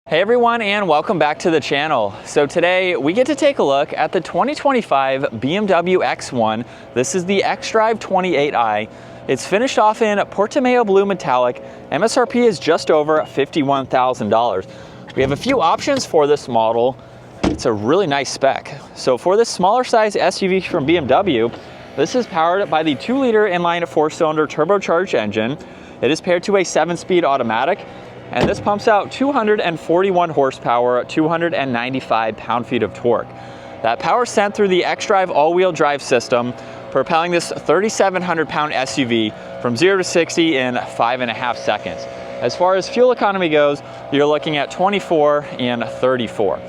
Hey everyone, and welcome back to the channel. So today we get to take a look at the 2025 BMW X1. This is the xDrive28i. It's finished off in Portimao Blue Metallic. MSRP is just over $51,000. We have a few options for this model. It's a really nice spec. So for this smaller size SUV from BMW, this is powered by the 2-liter inline 4-cylinder turbocharged engine. It is paired to a 7-speed automatic, and this pumps out 241 horsepower, 295 pound-feet of torque. That power is sent through the xDrive all-wheel drive system, propelling this 3,700-pound SUV from 0 to 60 in 5.5 seconds. As far as fuel economy goes, you're looking at 24 and 34.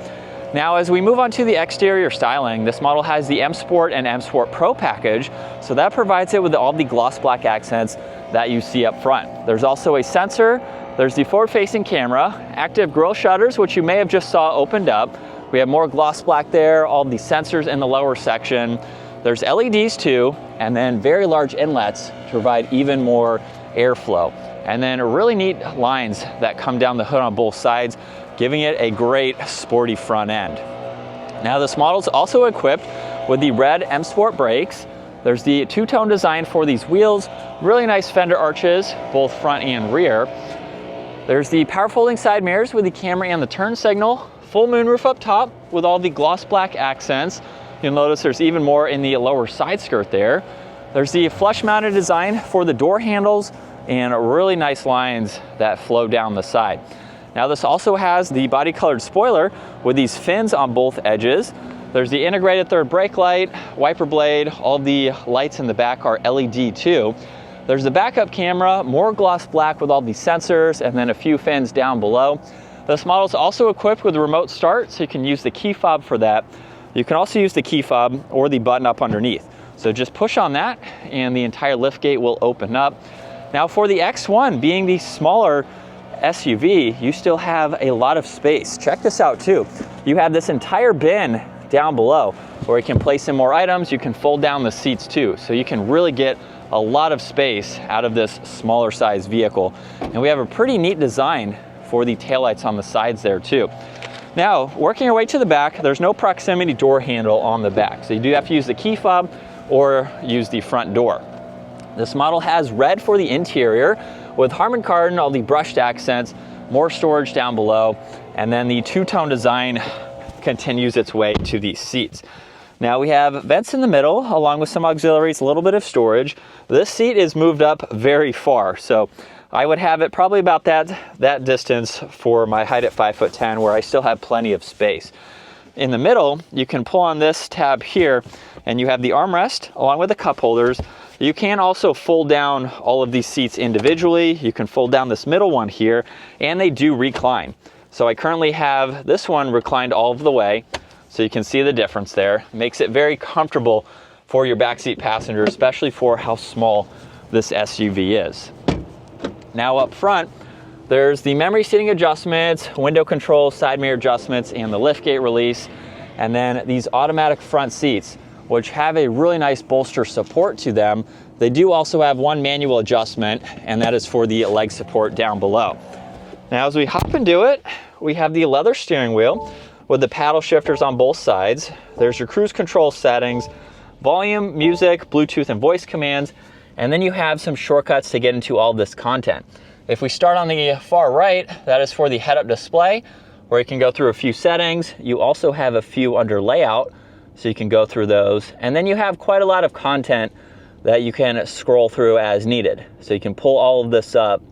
Now, as we move on to the exterior styling, this model has the M Sport and M Sport Pro package, so that provides it with all the gloss black accents that you see up front. There's also a sensor. There's the forward-facing camera, active grille shutters, which you may have just saw opened up. We have more gloss black there, all the sensors in the lower section. There's LEDs too, and then very large inlets to provide even more airflow. And then really neat lines that come down the hood on both sides, giving it a great sporty front end. Now this model is also equipped with the red M Sport brakes. There's the two-tone design for these wheels, really nice fender arches, both front and rear. There's the power folding side mirrors with the camera and the turn signal, full moonroof up top with all the gloss black accents. You'll notice there's even more in the lower side skirt there. There's the flush mounted design for the door handles and really nice lines that flow down the side. Now this also has the body colored spoiler with these fins on both edges. There's the integrated third brake light, wiper blade, all the lights in the back are LED too. There's the backup camera, more gloss black with all the sensors, and then a few fins down below. This model is also equipped with a remote start, so you can use the key fob for that. You can also use the key fob or the button up underneath. So just push on that and the entire liftgate will open up. Now for the X1, being the smaller SUV, you still have a lot of space. Check this out too. You have this entire bin down below where you can place in more items. You can fold down the seats too. So you can really get a lot of space out of this smaller size vehicle. And we have a pretty neat design for the taillights on the sides there too. Now, working our way to the back, there's no proximity door handle on the back. So you do have to use the key fob or use the front door. This model has red for the interior with Harman Kardon, all the brushed accents, more storage down below, and then the two-tone design continues its way to these seats. Now we have vents in the middle along with some auxiliaries, a little bit of storage. This seat is moved up very far, so I would have it probably about that distance for my height at 5'10", where I still have plenty of space. In the middle, you can pull on this tab here and you have the armrest along with the cup holders. You can also fold down all of these seats individually. You can fold down this middle one here, and they do recline. So I currently have this one reclined all of the way. So you can see the difference there. Makes it very comfortable for your backseat passenger, especially for how small this SUV is. Now up front, there's the memory seating adjustments, window controls, side mirror adjustments, and the liftgate release. And then these automatic front seats, which have a really nice bolster support to them. They do also have one manual adjustment, and that is for the leg support down below. Now as we hop into it, we have the leather steering wheel with the paddle shifters on both sides. There's your cruise control settings, volume, music, Bluetooth, and voice commands, and then you have some shortcuts to get into all this content. If we start on the far right, that is for the head-up display, where you can go through a few settings. You also have a few under layout, so you can go through those. And then you have quite a lot of content that you can scroll through as needed. So you can pull all of this up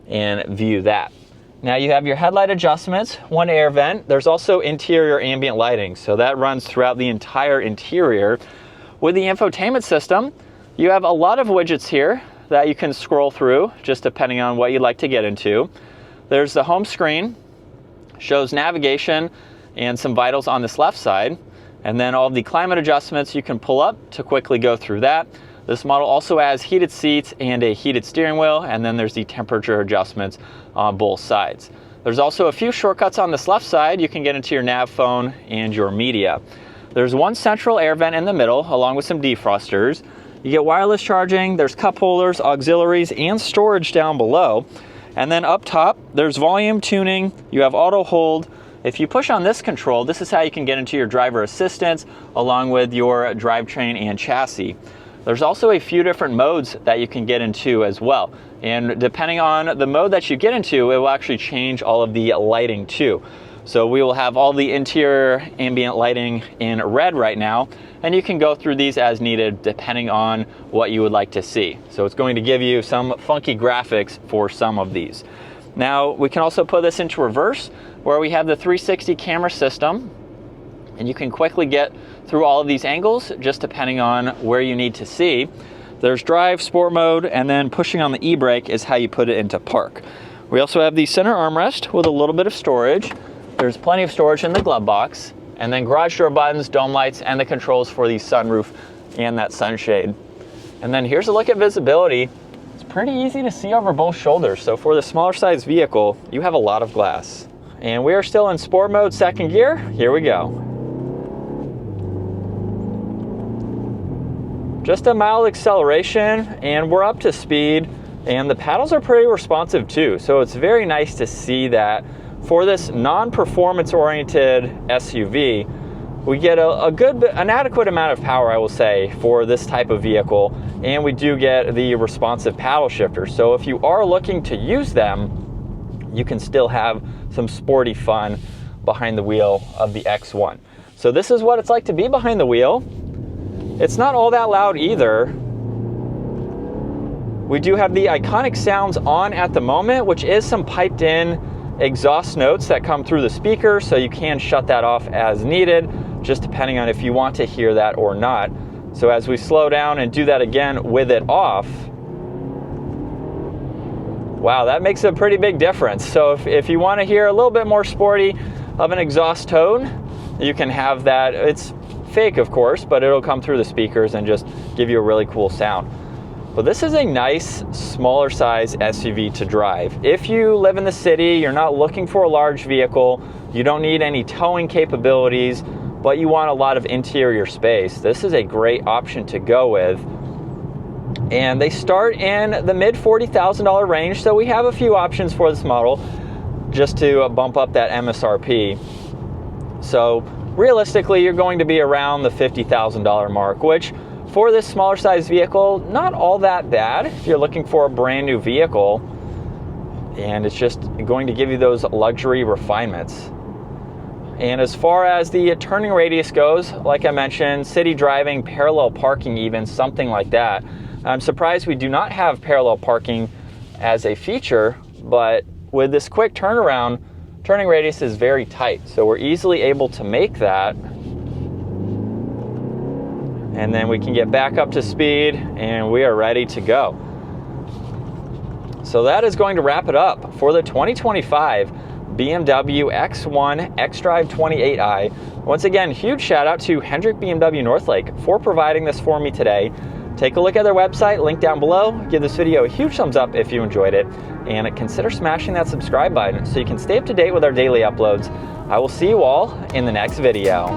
and view that. Now you have your headlight adjustments, one air vent. There's also interior ambient lighting, so that runs throughout the entire interior. With the infotainment system, you have a lot of widgets here that you can scroll through, just depending on what you'd like to get into. There's the home screen, shows navigation and some vitals on this left side. And then all of the climate adjustments you can pull up to quickly go through that. This model also has heated seats and a heated steering wheel, and then there's the temperature adjustments on both sides. There's also a few shortcuts on this left side. You can get into your nav phone and your media. There's one central air vent in the middle, along with some defrosters. You get wireless charging, there's cup holders, auxiliaries, and storage down below. And then up top, there's volume tuning, you have auto hold. If you push on this control, this is how you can get into your driver assistance along with your drivetrain and chassis. There's also a few different modes that you can get into as well. And depending on the mode that you get into, it will actually change all of the lighting too. So we will have all the interior ambient lighting in red right now, and you can go through these as needed depending on what you would like to see. So it's going to give you some funky graphics for some of these. Now we can also put this into reverse, where we have the 360 camera system, and you can quickly get through all of these angles just depending on where you need to see. There's drive, sport mode, and then pushing on the e-brake is how you put it into park. We also have the center armrest with a little bit of storage. There's plenty of storage in the glove box, and then garage door buttons, dome lights, and the controls for the sunroof and that sunshade. And then here's a look at visibility. It's pretty easy to see over both shoulders. So for the smaller size vehicle, you have a lot of glass. And we are still in sport mode, second gear. Here we go. Just a mild acceleration, and we're up to speed, and the paddles are pretty responsive too. So it's very nice to see that for this non-performance oriented SUV, we get an adequate amount of power, I will say, for this type of vehicle, and we do get the responsive paddle shifters. So if you are looking to use them, you can still have some sporty fun behind the wheel of the X1. So this is what it's like to be behind the wheel. It's not all that loud either. We do have the iconic sounds on at the moment, which is some piped in exhaust notes that come through the speaker, so you can shut that off as needed, just depending on if you want to hear that or not. So as we slow down and do that again with it off, wow, that makes a pretty big difference. So if you want to hear a little bit more sporty of an exhaust tone, you can have that. It's fake, of course, but it'll come through the speakers and just give you a really cool sound. But this is a nice, smaller size SUV to drive. If you live in the city, you're not looking for a large vehicle, you don't need any towing capabilities, but you want a lot of interior space, this is a great option to go with. And they start in the mid $40,000 range, so we have a few options for this model just to bump up that MSRP. So realistically, you're going to be around the $50,000 mark, which for this smaller size vehicle, not all that bad if you're looking for a brand new vehicle, and it's just going to give you those luxury refinements. And as far as the turning radius goes, like I mentioned, city driving, parallel parking even, something like that. I'm surprised we do not have parallel parking as a feature, but with this quick turnaround, turning radius is very tight, so we're easily able to make that. And then we can get back up to speed and we are ready to go. So that is going to wrap it up for the 2025 BMW X1 xDrive28i. Once again, huge shout out to Hendrick BMW Northlake for providing this for me today. Take a look at their website, link down below. Give this video a huge thumbs up if you enjoyed it, and consider smashing that subscribe button so you can stay up to date with our daily uploads. I will see you all in the next video.